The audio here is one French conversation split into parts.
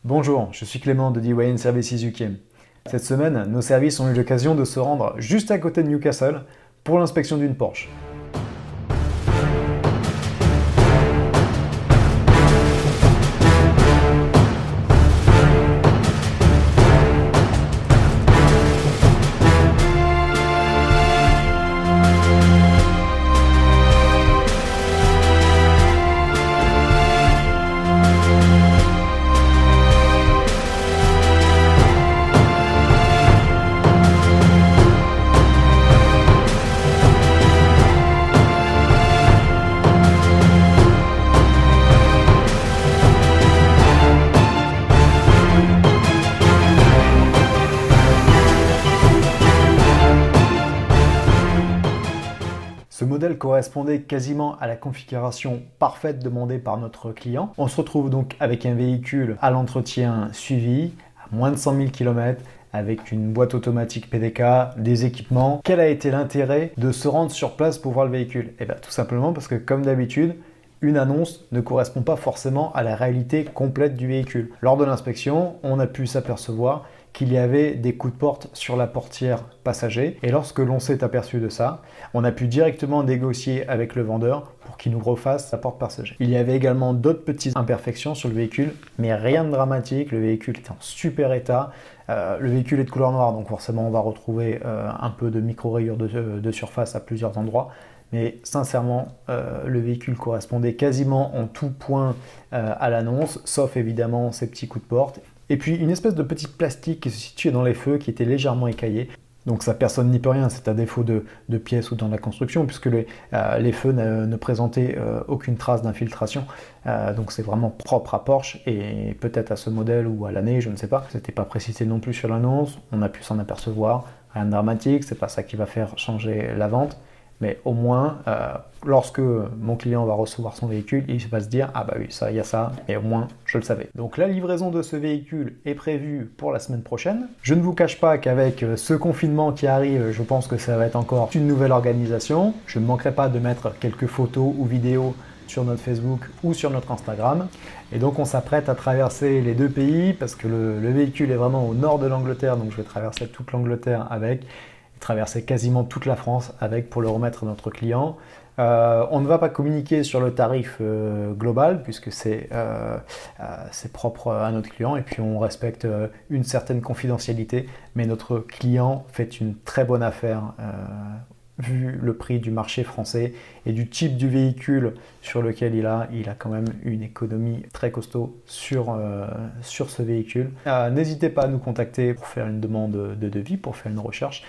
Bonjour, je suis Clément de DYN Services UK. Cette semaine, nos services ont eu l'occasion de se rendre juste à côté de Newcastle pour l'inspection d'une Porsche. Ce modèle correspondait quasiment à la configuration parfaite demandée par notre client. On se retrouve donc avec un véhicule à l'entretien suivi, à moins de 100 000 km, avec une boîte automatique PDK, des équipements. Quel a été l'intérêt de se rendre sur place pour voir le véhicule? Eh bien, tout simplement parce que, comme d'habitude, une annonce ne correspond pas forcément à la réalité complète du véhicule. Lors de l'inspection, on a pu s'apercevoir qu'il y avait des coups de porte sur la portière passager. Et lorsque l'on s'est aperçu de ça, on a pu directement négocier avec le vendeur pour qu'il nous refasse la porte passager. Il y avait également d'autres petites imperfections sur le véhicule, mais rien de dramatique. Le véhicule était en super état. Le véhicule est de couleur noire, donc forcément on va retrouver un peu de micro-rayures de surface à plusieurs endroits. Mais sincèrement, le véhicule correspondait quasiment en tout point à l'annonce, sauf évidemment ces petits coups de porte. Et puis une espèce de petit plastique qui se situait dans les feux, qui était légèrement écaillé. Donc ça, personne n'y peut rien, c'est à défaut de pièces ou dans la construction, puisque les feux ne présentaient aucune trace d'infiltration. Donc c'est vraiment propre à Porsche, et peut-être à ce modèle ou à l'année, je ne sais pas. C'était pas précisé non plus sur l'annonce, on a pu s'en apercevoir. Rien de dramatique, c'est pas ça qui va faire changer la vente. Mais au moins, lorsque mon client va recevoir son véhicule, il va se dire « Ah bah oui, ça, il y a ça, et au moins, je le savais ». Donc la livraison de ce véhicule est prévue pour la semaine prochaine. Je ne vous cache pas qu'avec ce confinement qui arrive, je pense que ça va être encore une nouvelle organisation. Je ne manquerai pas de mettre quelques photos ou vidéos sur notre Facebook ou sur notre Instagram. Et donc on s'apprête à traverser les deux pays, parce que le véhicule est vraiment au nord de l'Angleterre, donc je vais traverser toute l'Angleterre avec, traverser quasiment toute la France avec pour le remettre à notre client. On ne va pas communiquer sur le tarif global puisque c'est propre à notre client, et puis on respecte une certaine confidentialité, mais notre client fait une très bonne affaire vu le prix du marché français et du type du véhicule sur lequel il a quand même une économie très costaud sur ce véhicule. N'hésitez pas à nous contacter pour faire une demande de devis, pour faire une recherche.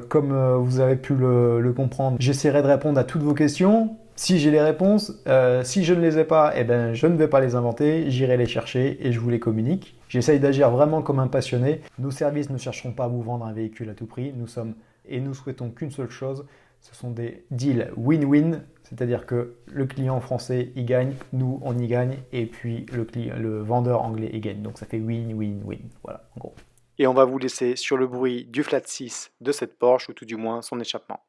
Comme vous avez pu le comprendre, j'essaierai de répondre à toutes vos questions. Si j'ai les réponses, si je ne les ai pas, eh ben, je ne vais pas les inventer, j'irai les chercher et je vous les communique. J'essaye d'agir vraiment comme un passionné. Nos services ne chercheront pas à vous vendre un véhicule à tout prix. Nous souhaitons qu'une seule chose, ce sont des deals win-win, c'est-à-dire que le client français y gagne, nous on y gagne, et puis le vendeur anglais y gagne. Donc ça fait win-win-win, voilà en gros. Et on va vous laisser sur le bruit du flat 6 de cette Porsche, ou tout du moins son échappement.